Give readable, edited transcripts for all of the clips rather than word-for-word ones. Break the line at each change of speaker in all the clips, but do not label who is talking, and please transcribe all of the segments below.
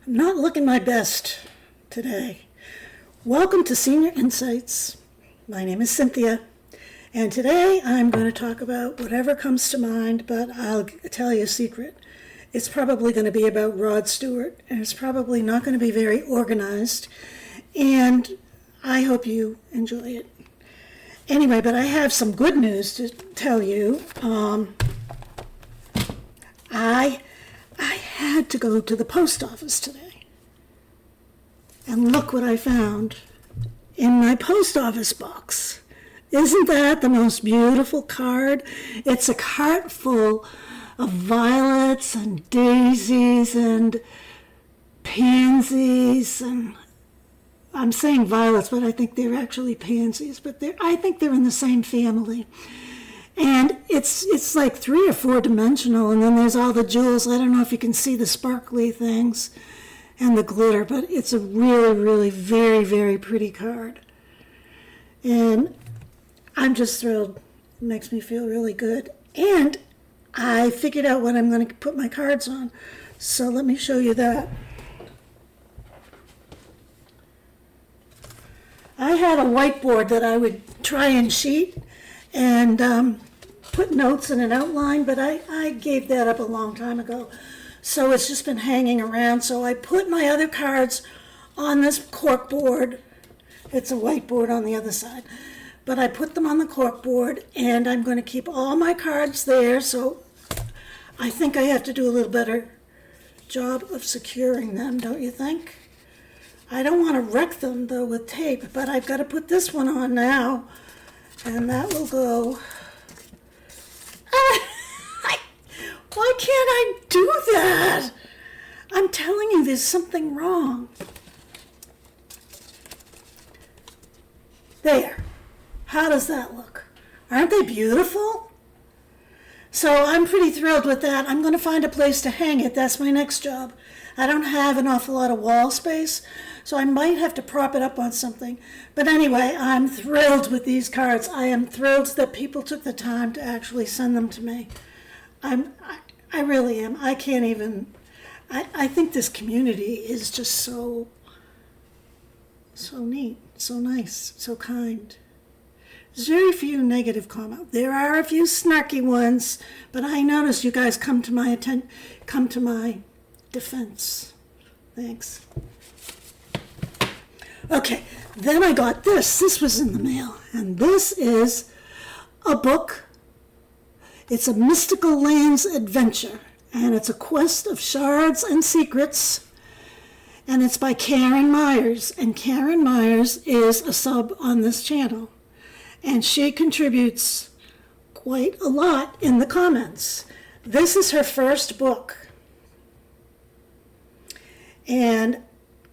I'm not looking my best today. Welcome to Senior Insights. My name is Cynthia, and today I'm going to talk about whatever comes to mind, but I'll tell you a secret. It's probably going to be about Rod Stewart, and it's probably not going to be very organized, and I hope you enjoy it. Anyway, but I have some good news to tell you. I had to go to the post office today. And look what I found in my post office box. Isn't that the most beautiful card? It's a card full of violets and daisies and pansies, and I'm saying violets, but I think they're actually pansies, but I think they're in the same family. And it's like 3 or 4 dimensional, and then there's all the jewels. I don't know if you can see the sparkly things and the glitter, but it's a really, really very, very pretty card. And I'm just thrilled. It makes me feel really good. And I figured out what I'm going to put my cards on. So let me show you that. I had a whiteboard that I would try and sheet and put notes in an outline, but I gave that up a long time ago. So it's just been hanging around. So I put my other cards on this cork board. It's a whiteboard on the other side. But I put them on the cork board, and I'm going to keep all my cards there. So I think I have to do a little better job of securing them, don't you think? I don't want to wreck them, though, with tape, but I've got to put this one on now. And that will go. Why can't I do that? I'm telling you, there's something wrong. There. How does that look? Aren't they beautiful? So I'm pretty thrilled with that. I'm going to find a place to hang it. That's my next job. I don't have an awful lot of wall space, so I might have to prop it up on something. But anyway, I'm thrilled with these cards. I am thrilled that people took the time to actually send them to me. I really am. I can't even, I think this community is just so neat, so nice, so kind. There's very few negative comments. There are a few snarky ones, but I notice you guys come to my defense. Thanks. Okay, then I got this. This was in the mail, and this is a book. It's a Mystical Lands adventure, and it's a quest of shards and secrets, and it's by Karen Myers, and Karen Myers is a sub on this channel, and she contributes quite a lot in the comments. This is her first book. And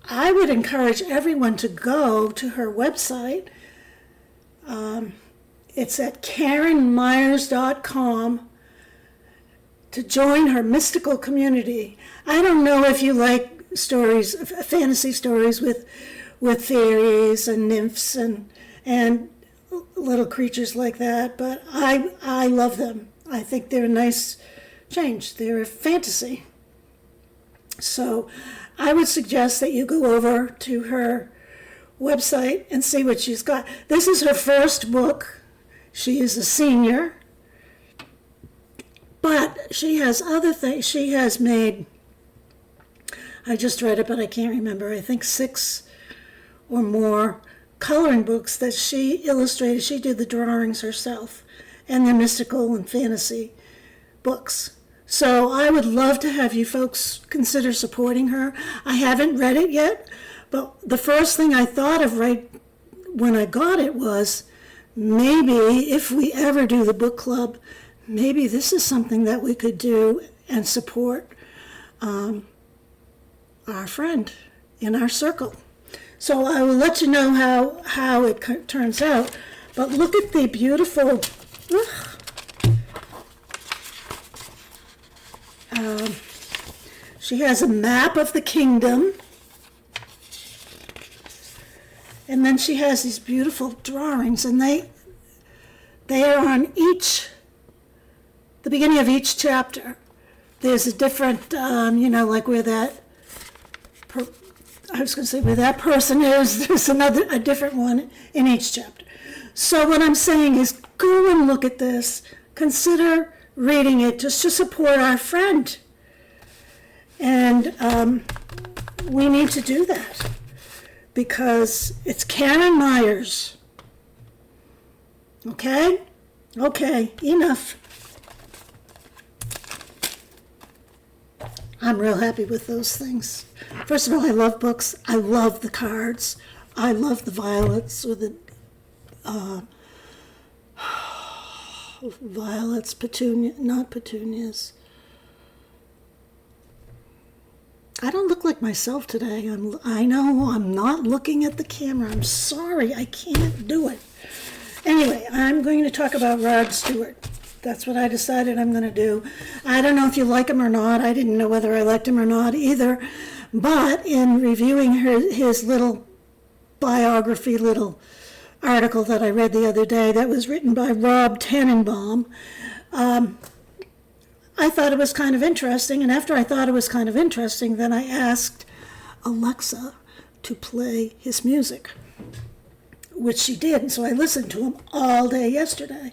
I would encourage everyone to go to her website. It's at KarenMyers.com to join her mystical community. I don't know if you like stories, fantasy stories with fairies and nymphs and little creatures like that, but I love them. I think they're a nice change. They're a fantasy. So I would suggest that you go over to her website and see what she's got. This is her first book. She is a senior, but she has other things. She has made, I just read it, but I can't remember, I think 6 or more coloring books that she illustrated. She did the drawings herself, and they're mystical and fantasy books. So I would love to have you folks consider supporting her. I haven't read it yet, but the first thing I thought of right when I got it was, maybe if we ever do the book club, maybe this is something that we could do and support our friend in our circle. So I will let you know how it turns out. But look at the beautiful, she has a map of the kingdom. And then she has these beautiful drawings, and they are on the beginning of each chapter. There's a different, like where that I was going to say where that person is, there's a different one in each chapter. So what I'm saying is go and look at this. Consider reading it just to support our friend. And we need to do that because it's Karen Myers. Okay? Okay, enough. I'm real happy with those things. First of all, I love books. I love the cards. I love the violets or the violets, not petunias. I don't look like myself today. I know I'm not looking at the camera. I'm sorry, I can't do it. Anyway, I'm going to talk about Rod Stewart. That's what I decided I'm going to do. I don't know if you like him or not. I didn't know whether I liked him or not either. But in reviewing his little biography, little article that I read the other day that was written by Rob Tannenbaum, I thought it was kind of interesting. And after I thought it was kind of interesting, then I asked Alexa to play his music, which she did. And so I listened to him all day yesterday.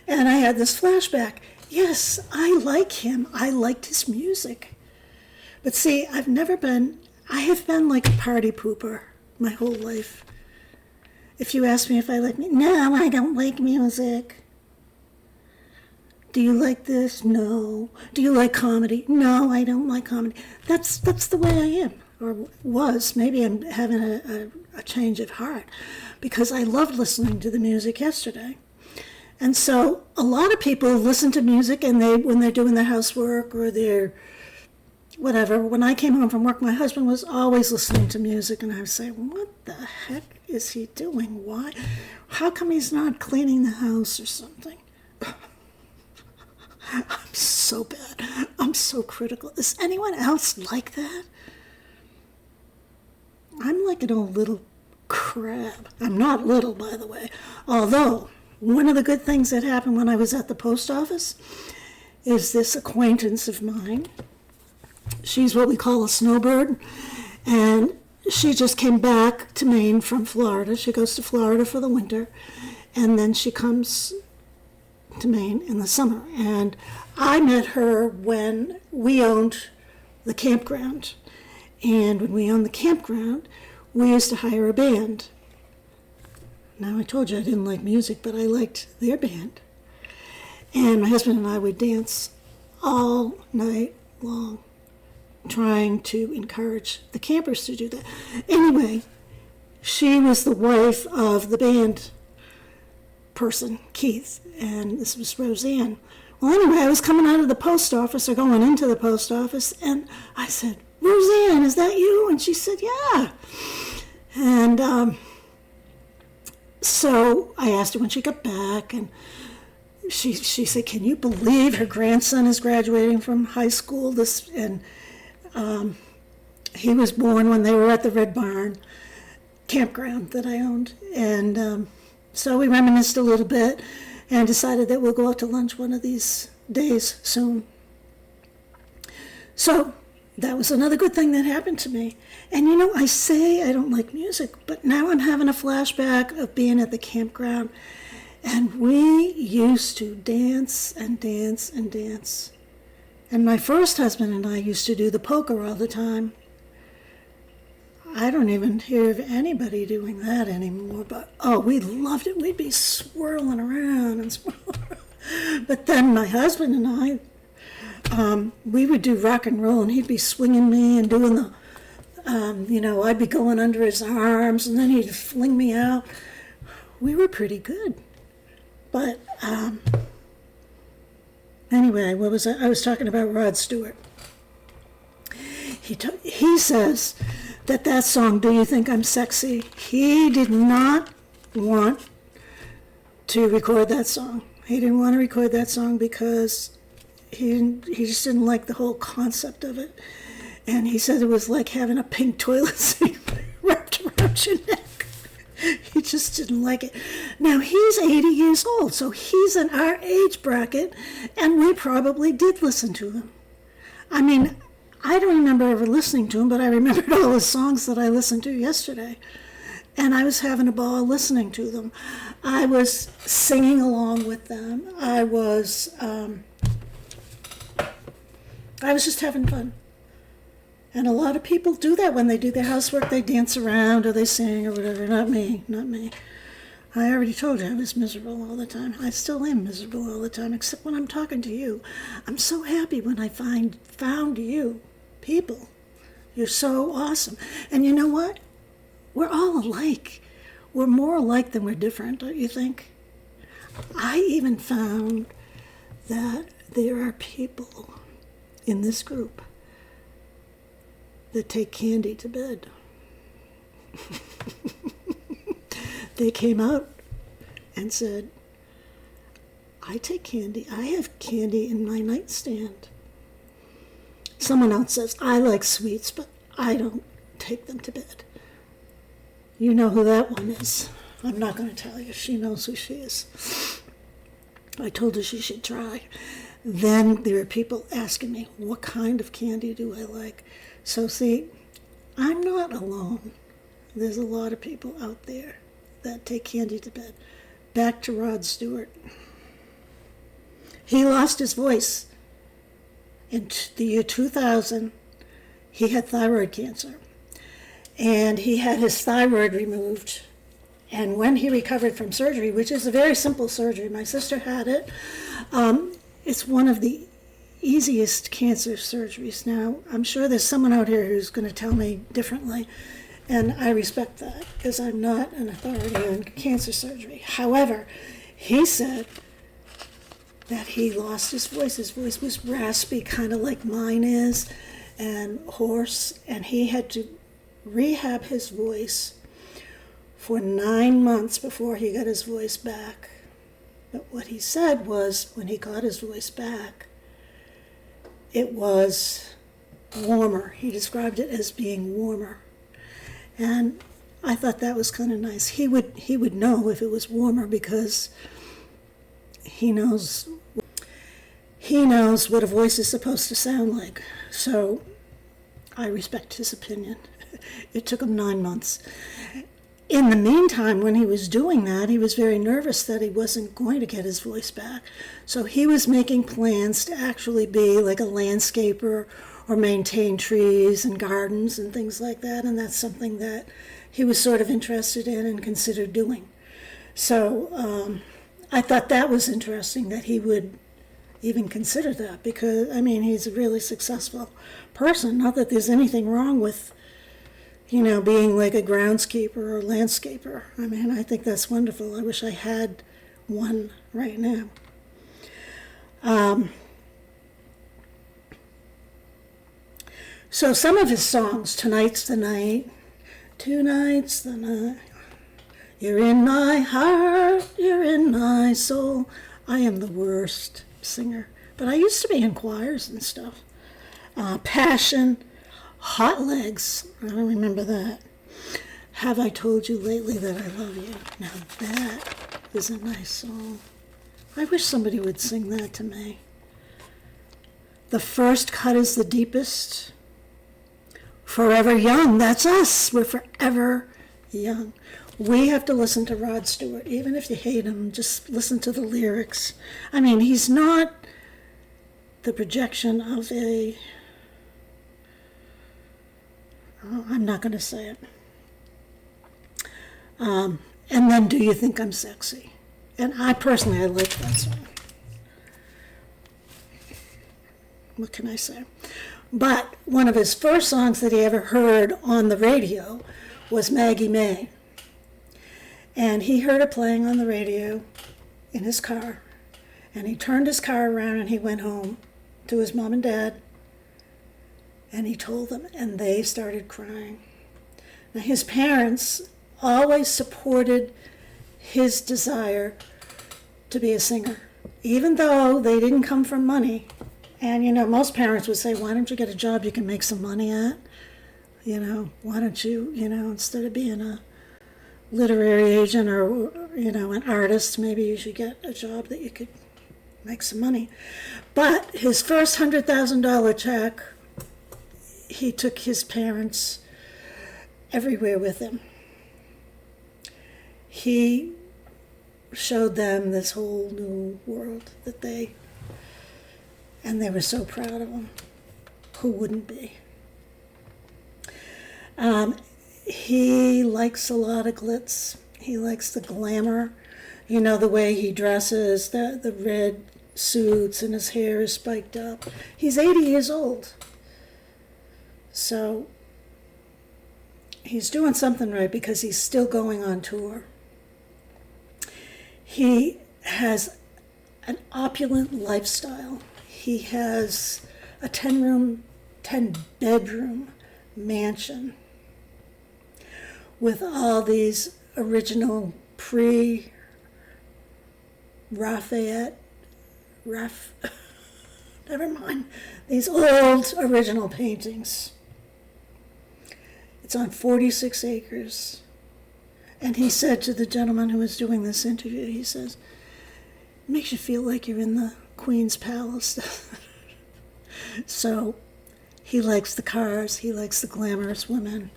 And I had this flashback. Yes, I like him. I liked his music. But see, I have been like a party pooper my whole life. If you ask me if I like no, I don't like music. Do you like this? No. Do you like comedy? No, I don't like comedy. That's the way I am, or was. Maybe I'm having a change of heart, because I loved listening to the music yesterday. And so a lot of people listen to music and when they're doing their housework or their whatever. When I came home from work, my husband was always listening to music, and I would say, what the heck is he doing? Why? How come he's not cleaning the house or something? I'm so bad. I'm so critical. Is anyone else like that? I'm like an old little crab. I'm not little, by the way. Although, one of the good things that happened when I was at the post office is this acquaintance of mine. She's what we call a snowbird, and she just came back to Maine from Florida. She goes to Florida for the winter, and then she comes to Maine in the summer. And I met her when we owned the campground. And when we owned the campground, we used to hire a band. Now, I told you I didn't like music, but I liked their band. And my husband and I would dance all night long, trying to encourage the campers to do that. Anyway, she was the wife of the band person, Keith, and this was Roseanne. Well, anyway, I was coming out of the post office, or going into the post office, and I said, Roseanne, is that you? And she said, yeah. And so I asked her when she got back, and she said, can you believe her grandson is graduating from high school? He was born when they were at the Red Barn campground that I owned. And so we reminisced a little bit and decided that we'll go out to lunch one of these days soon. So that was another good thing that happened to me. And I say I don't like music, but now I'm having a flashback of being at the campground. And we used to dance and dance and dance. And my first husband and I used to do the polka all the time. I don't even hear of anybody doing that anymore, but we loved it. We'd be swirling around and swirling around. But then my husband and I, we would do rock and roll, and he'd be swinging me and doing the, I'd be going under his arms, and then he'd fling me out. We were pretty good. But anyway, what was I was talking about Rod Stewart. He says that song, Do You Think I'm Sexy? He did not want to record that song. He didn't want to record that song because he just didn't like the whole concept of it. And he said it was like having a pink toilet seat wrapped around your neck. He just didn't like it. Now, he's 80 years old, so he's in our age bracket, and we probably did listen to him. I mean, I don't remember ever listening to them, but I remembered all the songs that I listened to yesterday. And I was having a ball listening to them. I was singing along with them. I was just having fun. And a lot of people do that when they do their housework. They dance around or they sing or whatever. Not me, not me. I already told you I was miserable all the time. I still am miserable all the time, except when I'm talking to you. I'm so happy when I found you, people. You're so awesome. And you know what? We're all alike. We're more alike than we're different, don't you think? I even found that there are people in this group that take candy to bed. They came out and said, I take candy. I have candy in my nightstand. Someone else says, I like sweets, but I don't take them to bed. You know who that one is. I'm not going to tell you. She knows who she is. I told her she should try. Then there are people asking me, what kind of candy do I like? So see, I'm not alone. There's a lot of people out there that take candy to bed. Back to Rod Stewart. He lost his voice. In the year 2000, he had thyroid cancer. And he had his thyroid removed. And when he recovered from surgery, which is a very simple surgery, my sister had it, it's one of the easiest cancer surgeries. Now, I'm sure there's someone out here who's going to tell me differently, and I respect that because I'm not an authority on cancer surgery. However, he said that he lost his voice. His voice was raspy, kind of like mine is, and hoarse, and he had to rehab his voice for 9 months before he got his voice back. But what he said was, when he got his voice back, it was warmer. He described it as being warmer. And I thought that was kind of nice. He would know if it was warmer because he knows what a voice is supposed to sound like. So I respect his opinion. It took him 9 months. In the meantime, when he was doing that, he was very nervous that he wasn't going to get his voice back. So he was making plans to actually be like a landscaper or maintain trees and gardens and things like that. And that's something that he was sort of interested in and considered doing. So I thought that was interesting that he would even consider that because, I mean, he's a really successful person. Not that there's anything wrong with being like a groundskeeper or landscaper. I mean, I think that's wonderful. I wish I had one right now. So some of his songs, Tonight's the Night, Tonight's the Night, You're in my heart, you're in my soul. I am the worst singer, but I used to be in choirs and stuff. Passion, Hot Legs, I don't remember that. Have I Told You Lately That I Love You? Now that is a nice song. I wish somebody would sing that to me. The First Cut is the Deepest. Forever Young, that's us. We're forever young. We have to listen to Rod Stewart, even if you hate him, just listen to the lyrics. I mean, he's not the projection of I'm not going to say it. And then Do You Think I'm Sexy? And I personally like that song. What can I say? But one of his first songs that he ever heard on the radio was Maggie May. And he heard it playing on the radio in his car. And he turned his car around and he went home to his mom and dad. And he told them, and they started crying. Now, his parents always supported his desire to be a singer, even though they didn't come from money. And, most parents would say, why don't you get a job you can make some money at? Why don't you, instead of being a literary agent or, an artist, maybe you should get a job that you could make some money. But his first $100,000 check he took his parents everywhere with him. He showed them this whole new world and they were so proud of him. Who wouldn't be? He likes a lot of glitz. He likes the glamour. You know, the way he dresses, the red suits, and his hair is spiked up. He's 80 years old. So he's doing something right because he's still going on tour. He has an opulent lifestyle. He has a 10-bedroom mansion with all these original these old original paintings. It's on 46 acres. And he said to the gentleman who was doing this interview, he says, it makes you feel like you're in the Queen's Palace. So he likes the cars, he likes the glamorous women.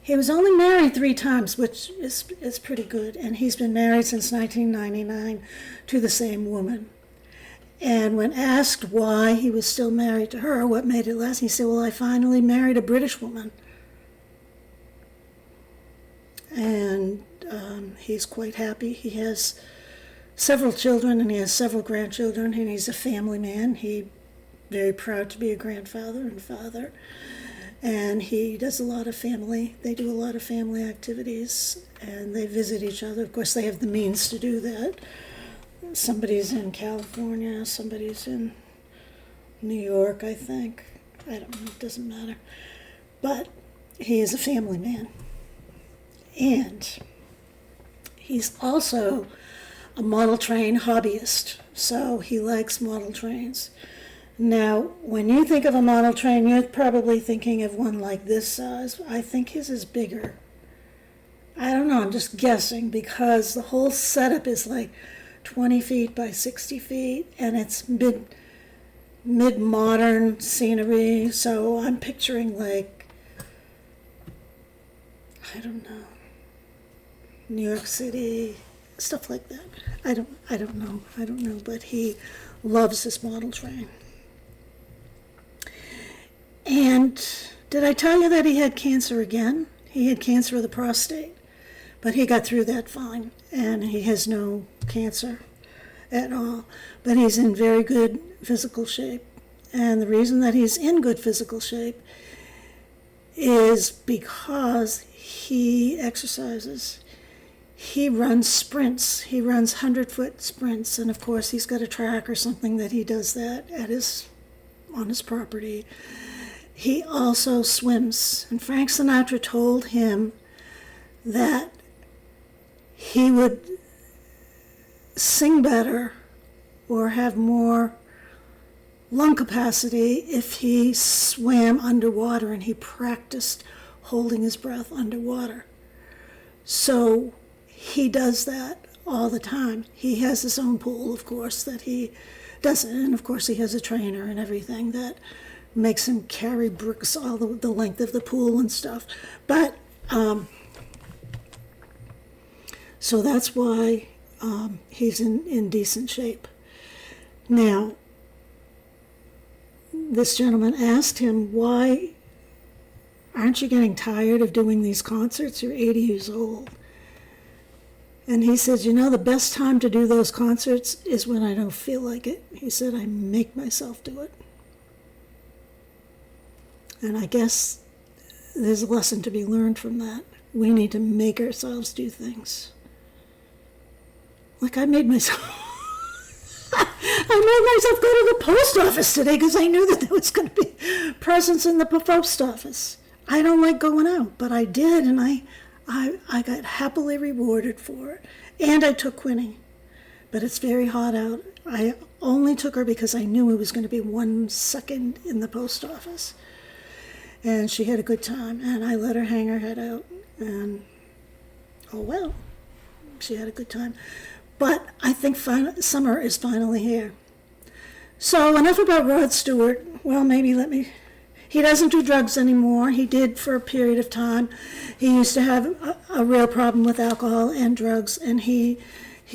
He was only married 3 times, which is pretty good, and he's been married since 1999 to the same woman. And when asked why he was still married to her, what made it last, he said, well, I finally married a British woman. And he's quite happy. He has several children, and he has several grandchildren, and he's a family man. He's very proud to be a grandfather and father. And he does a lot of family. They do a lot of family activities, and they visit each other. Of course, they have the means to do that. Somebody's in California, somebody's in New York, I think. I don't know, it doesn't matter. But he is a family man. And he's also a model train hobbyist, so he likes model trains. Now, when you think of a model train, you're probably thinking of one like this size. I think his is bigger. I don't know, I'm just guessing, because the whole setup is like 20 feet by 60 feet, and it's mid-modern scenery, so I'm picturing like, I don't know, New York City, stuff like that. I don't know, but he loves this model train. And did I tell you that he had cancer again? He had cancer of the prostate, but he got through that fine, and he has no cancer at all. But he's in very good physical shape, and the reason that he's in good physical shape is because he exercises. He runs sprints. He runs 100-foot sprints, and of course he's got a track or something that he does that on his property. He also swims, and Frank Sinatra told him that he would sing better or have more lung capacity if he swam underwater, and he practiced holding his breath underwater. So he does that all the time. He has his own pool, of course, that he does it, and of course he has a trainer and everything that makes him carry bricks all the length of the pool and stuff. But so that's why he's in decent shape. Now, this gentleman asked him, why aren't you getting tired of doing these concerts? You're 80 years old. And he says, the best time to do those concerts is when I don't feel like it. He said, I make myself do it. And I guess there's a lesson to be learned from that. We need to make ourselves do things. Like I made myself go to the post office today because I knew that there was going to be presents in the post office. I don't like going out, but I did, and I got happily rewarded for it. And I took Quinny, but it's very hot out. I only took her because I knew it was going to be 1 second in the post office. And she had a good time, and I let her hang her head out, and oh well, she had a good time. But I think summer is finally here. So enough about Rod Stewart. Well, maybe let me He doesn't do drugs anymore. He did for a period of time. He used to have a real problem with alcohol and drugs, and he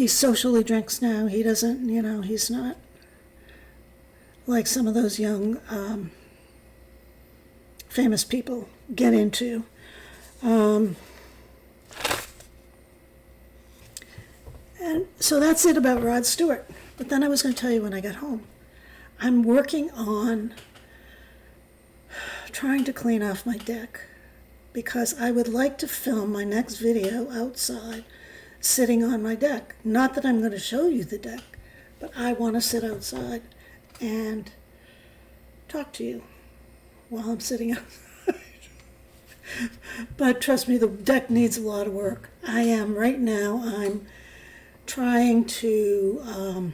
socially drinks now. He doesn't, he's not like some of those young famous people get into. And so that's it about Rod Stewart. But then I was going to tell you when I got home. I'm working on trying to clean off my deck because I would like to film my next video outside sitting on my deck. Not that I'm going to show you the deck, but I want to sit outside and talk to you while I'm sitting outside. But trust me, the deck needs a lot of work. Right now, I'm trying to,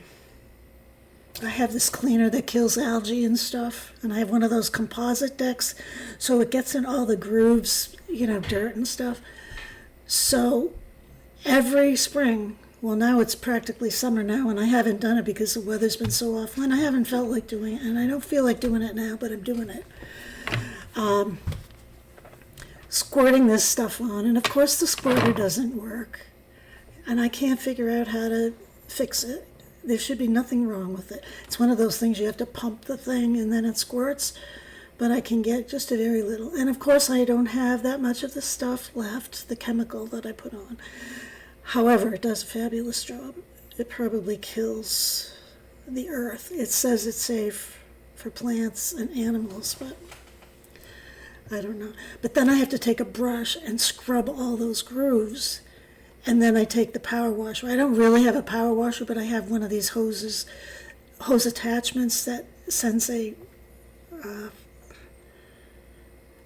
I have this cleaner that kills algae and stuff, and I have one of those composite decks, so it gets in all the grooves, dirt and stuff. So every spring, well, now it's practically summer now, and I haven't done it because the weather's been so awful, and I haven't felt like doing it, and I don't feel like doing it now, but I'm doing it. Squirting this stuff on, and of course the squirter doesn't work, and I can't figure out how to fix it. There should be nothing wrong with it. It's one of those things you have to pump the thing and then it squirts, but I can get just a very little. And of course I don't have that much of the stuff left, the chemical that I put on. However, it does a fabulous job. It probably kills the earth. It says it's safe for plants and animals, but I don't know. But then I have to take a brush and scrub all those grooves. And then I take the power washer. I don't really have a power washer, but I have one of these hose attachments that sends a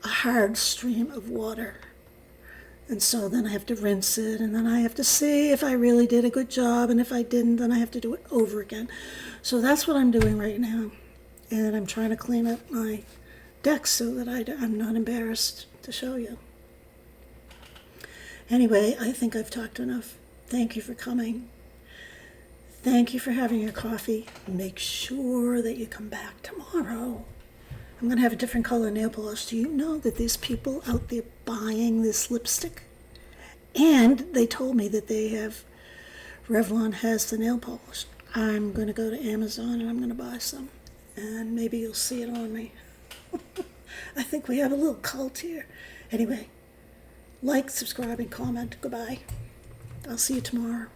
hard stream of water. And so then I have to rinse it, and then I have to see if I really did a good job, and if I didn't, then I have to do it over again. So that's what I'm doing right now. And I'm trying to clean up my deck so that I'm not embarrassed to show you. Anyway, I think I've talked enough. Thank you for coming. Thank you for having your coffee. Make sure that you come back tomorrow. I'm going to have a different color nail polish. Do you know that there's people out there buying this lipstick? And they told me that Revlon has the nail polish. I'm going to go to Amazon and I'm going to buy some. And maybe you'll see it on me. I think we have a little cult here. Anyway. Like, subscribe, and comment. Goodbye. I'll see you tomorrow.